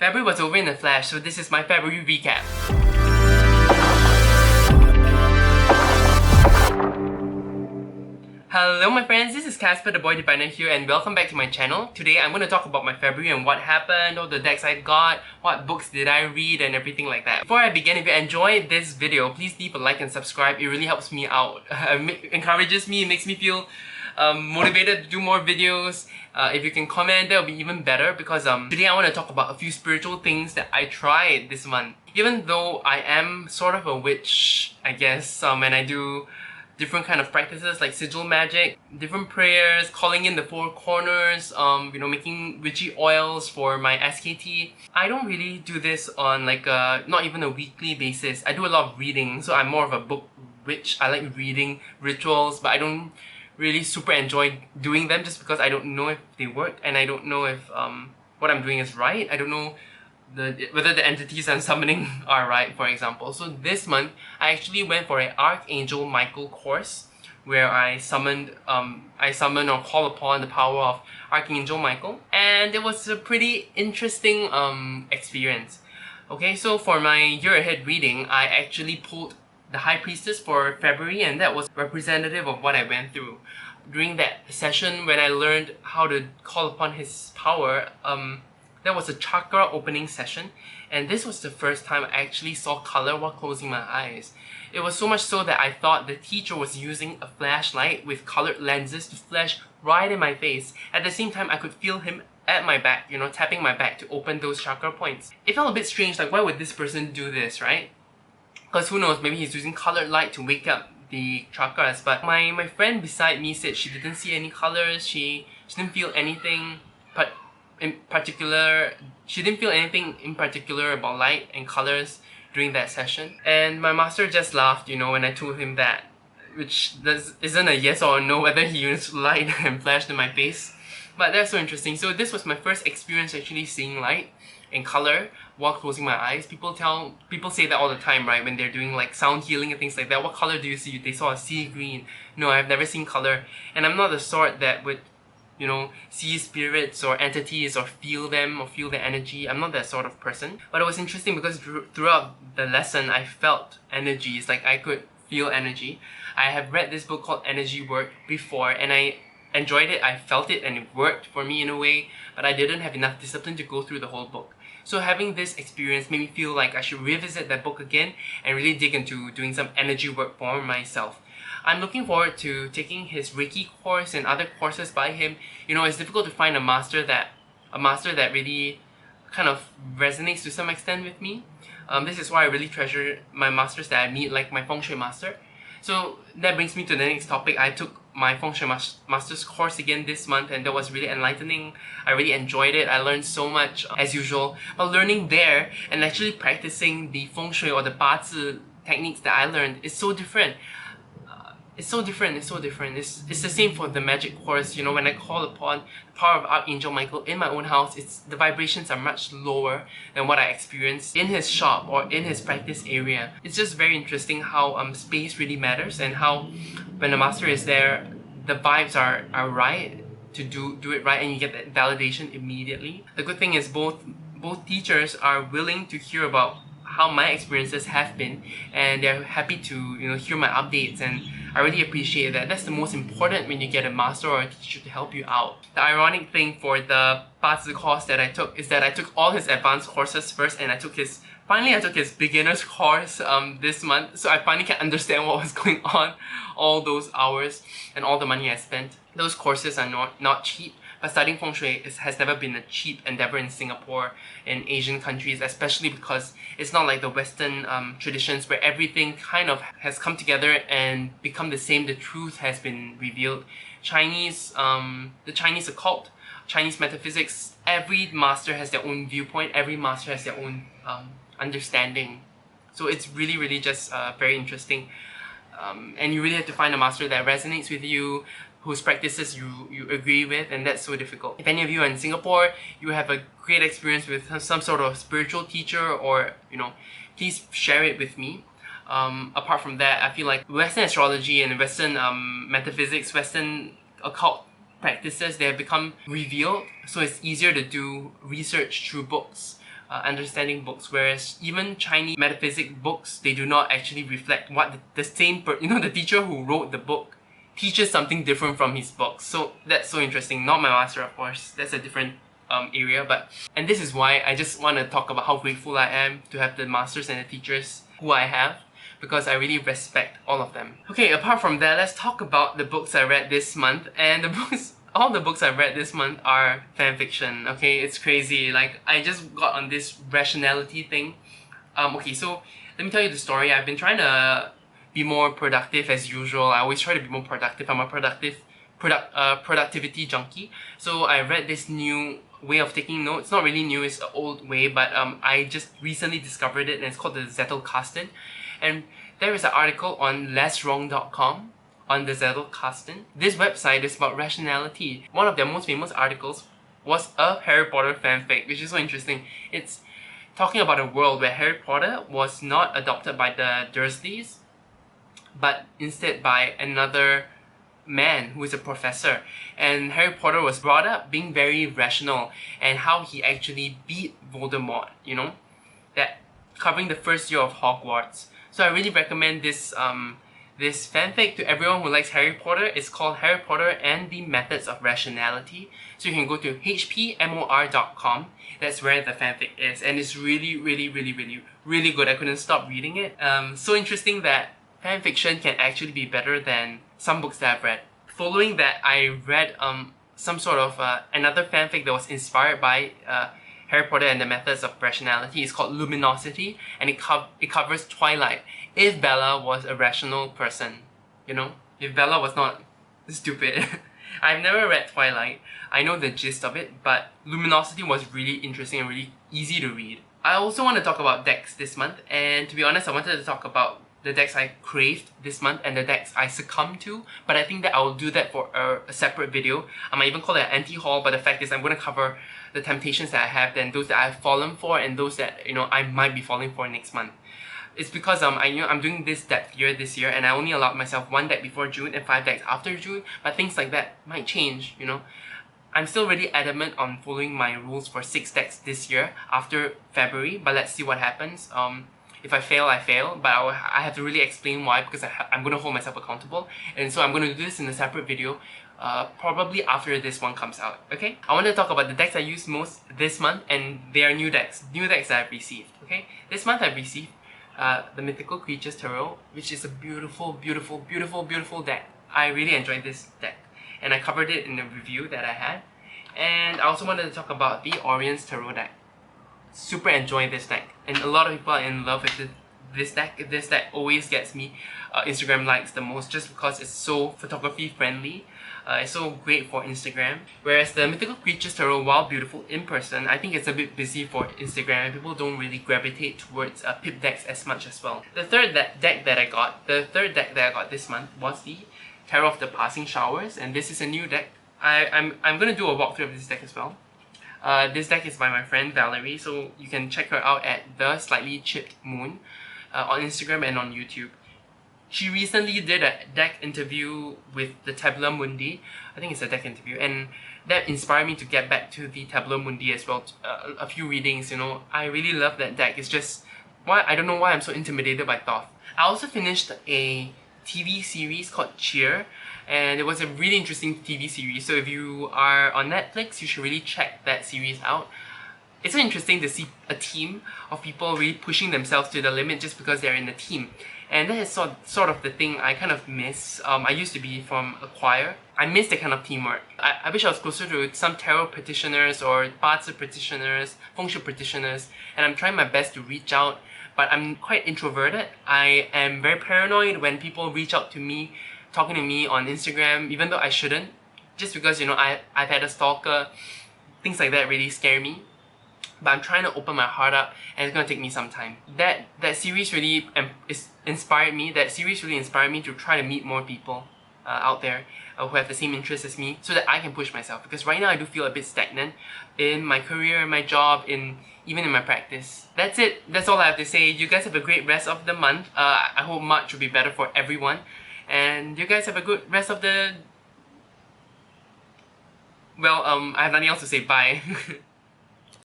February was over in a flash, so this is my February recap. Hello my friends, this is Casper the Boy Diviner here and welcome back to my channel. Today I'm going to talk about my February and what happened, all the decks I got, what books did I read and everything like that. Before I begin, if you enjoyed this video, please leave a like and subscribe. It really helps me out, encourages me, makes me feel motivated to do more videos. If you can comment, that would be even better because today I want to talk about a few spiritual things that I tried this month. Even though I am sort of a witch, I guess, and I do different kind of practices like sigil magic, different prayers, calling in the four corners, making witchy oils for my SKT. I don't really do this on like not even a weekly basis. I do a lot of reading, so I'm more of a book witch. I like reading rituals, but I don't really super enjoy doing them just because I don't know if they work and I don't know if what I'm doing is right. I don't know whether the entities I'm summoning are right, for example. So this month, I actually went for an Archangel Michael course where I summon or call upon the power of Archangel Michael, and it was a pretty interesting experience. Okay, so for my year ahead reading, I actually pulled the High Priestess for February, and that was representative of what I went through. During that session, when I learned how to call upon his power, that was a chakra opening session, and this was the first time I actually saw color while closing my eyes. It was so much so that I thought the teacher was using a flashlight with colored lenses to flash right in my face. At the same time, I could feel him at my back, tapping my back to open those chakra points. It felt a bit strange, like why would this person do this, right? Because who knows, maybe he's using colored light to wake up the chakras. But my friend beside me said she didn't see any colors, she didn't feel anything she didn't feel anything in particular about light and colors during that session. And my master just laughed, when I told him that, which isn't a yes or a no whether he used light and flashed in my face. But that's so interesting. So this was my first experience actually seeing light and color while closing my eyes. People say that all the time, right? When they're doing like sound healing and things like that. What color do you see? They saw a sea green. No, I've never seen color. And I'm not the sort that would see spirits or entities or feel them or feel their energy. I'm not that sort of person. But it was interesting because throughout the lesson, I felt energies, like I could feel energy. I have read this book called Energy Work before and I enjoyed it, I felt it and it worked for me in a way, but I didn't have enough discipline to go through the whole book. So having this experience made me feel like I should revisit that book again and really dig into doing some energy work for myself. I'm looking forward to taking his Reiki course and other courses by him. It's difficult to find a master that really kind of resonates to some extent with me. This is why I really treasure my masters that I meet, like my Feng Shui master. So that brings me to the next topic. I took my Feng Shui master's course again this month and that was really enlightening. I really enjoyed it. I learned so much as usual. But learning there and actually practicing the Feng Shui or the Bazi techniques that I learned is so different. It's so different. It's the same for the magic course. When I call upon the power of Archangel Michael in my own house, the vibrations are much lower than what I experienced in his shop or in his practice area. It's just very interesting how space really matters and how when the master is there, the vibes are right to do it right and you get that validation immediately. The good thing is both teachers are willing to hear about how my experiences have been and they're happy to hear my updates, and I really appreciate that. That's the most important when you get a master or a teacher to help you out. The ironic thing for the Bazi course that I took is that I took all his advanced courses first and I took his beginner's course this month, so I finally can understand what was going on all those hours and all the money I spent. Those courses are not cheap. But studying Feng Shui has never been a cheap endeavor in Singapore, in Asian countries, especially because it's not like the Western traditions where everything kind of has come together and become the same. The truth has been revealed. The Chinese occult, Chinese metaphysics, every master has their own viewpoint, every master has their own understanding. So it's really, really just very interesting. And you really have to find a master that resonates with you, whose practices you agree with, and that's so difficult. If any of you are in Singapore, you have a great experience with some sort of spiritual teacher or, please share it with me. Apart from that, I feel like Western astrology and Western metaphysics, Western occult practices, they have become revealed, so it's easier to do research through books understanding books, whereas even Chinese metaphysics books, they do not actually reflect what the same the teacher who wrote the book teaches something different from his books. So that's so interesting. Not my master, of course. That's a different area, and this is why I just want to talk about how grateful I am to have the masters and the teachers who I have, because I really respect all of them. Okay, apart from that, let's talk about the books I read this month. And all the books I've read this month are fanfiction. Okay, it's crazy. Like, I just got on this rationality thing. Okay, so let me tell you the story. I've been trying to be more productive as usual. I always try to be more productive. I'm a productivity junkie. So I read this new way of taking notes. It's not really new, it's the old way, but I just recently discovered it, and it's called the Zettelkasten. And there is an article on lesswrong.com on the Zettelkasten. This website is about rationality. One of their most famous articles was a Harry Potter fanfic, which is so interesting. It's talking about a world where Harry Potter was not adopted by the Dursleys, but instead by another man who is a professor. And Harry Potter was brought up being very rational, and how he actually beat Voldemort, that covering the first year of Hogwarts. So I really recommend this this fanfic to everyone who likes Harry Potter. It's called Harry Potter and the Methods of Rationality. So you can go to hpmor.com. That's where the fanfic is, and it's really, really, really, really, really good. I couldn't stop reading it. So interesting that fanfiction can actually be better than some books that I've read. Following that, I read some sort of another fanfic that was inspired by Harry Potter and the Methods of Rationality. It's called Luminosity, and it covers Twilight. If Bella was a rational person, if Bella was not stupid. I've never read Twilight. I know the gist of it, but Luminosity was really interesting and really easy to read. I also want to talk about decks this month, and to be honest, I wanted to talk about the decks I craved this month and the decks I succumbed to, but I think that I will do that for a separate video. I might even call it an anti-haul, but the fact is I'm going to cover the temptations that I have, then those that I've fallen for, and those that I might be falling for next month. It's because I'm doing this deck year this year, and I only allowed myself 1 deck before June and 5 decks after June, but things like that might change, I'm still really adamant on following my rules for 6 decks this year after February, but let's see what happens. If I fail, I fail, but I have to really explain why, because I'm going to hold myself accountable, and so I'm going to do this in a separate video, probably after this one comes out, okay? I want to talk about the decks I used most this month, and they are new decks that I've received, okay? This month I've received the Mythical Creatures Tarot, which is a beautiful, beautiful, beautiful, beautiful deck. I really enjoyed this deck, and I covered it in the review that I had. And I also wanted to talk about the Oriens Tarot deck. Super enjoying this deck, and a lot of people are in love with this deck. This deck always gets me Instagram likes the most, just because it's so photography friendly. It's so great for Instagram. Whereas the Mythical Creatures Tarot, while beautiful in person, I think it's a bit busy for Instagram, and people don't really gravitate towards pip decks as much as well. The third deck that I got this month was the Tarot of the Passing Showers, and this is a new deck. I'm gonna do a walkthrough of this deck as well. This deck is by my friend Valerie, so you can check her out at The Slightly Chipped Moon on Instagram and on YouTube. She recently did a deck interview with the Tabula Mundi. I think it's a deck interview, and that inspired me to get back to the Tabula Mundi as well. A few readings, I really love that deck. It's just, I don't know why I'm so intimidated by Thoth. I also finished a TV series called Cheer, and it was a really interesting TV series. So if you are on Netflix, you should really check that series out. It's so interesting to see a team of people really pushing themselves to the limit just because they're in a team. And that is sort of the thing I kind of miss. I used to be from a choir. I miss that kind of teamwork. I wish I was closer to some tarot practitioners or Bazi practitioners, feng shui practitioners, and I'm trying my best to reach out, but I'm quite introverted. I am very paranoid when people reach out to me, talking to me on Instagram, even though I shouldn't, just because I've had a stalker. Things like that really scare me. But I'm trying to open my heart up, and it's gonna take me some time. That series really inspired me. That series really inspired me to try to meet more people out there who have the same interests as me, so that I can push myself. Because right now I do feel a bit stagnant in my career, in my job, even in my practice. That's it. That's all I have to say. You guys have a great rest of the month. I hope March will be better for everyone, and you guys have a good rest of the. Well, I have nothing else to say. Bye.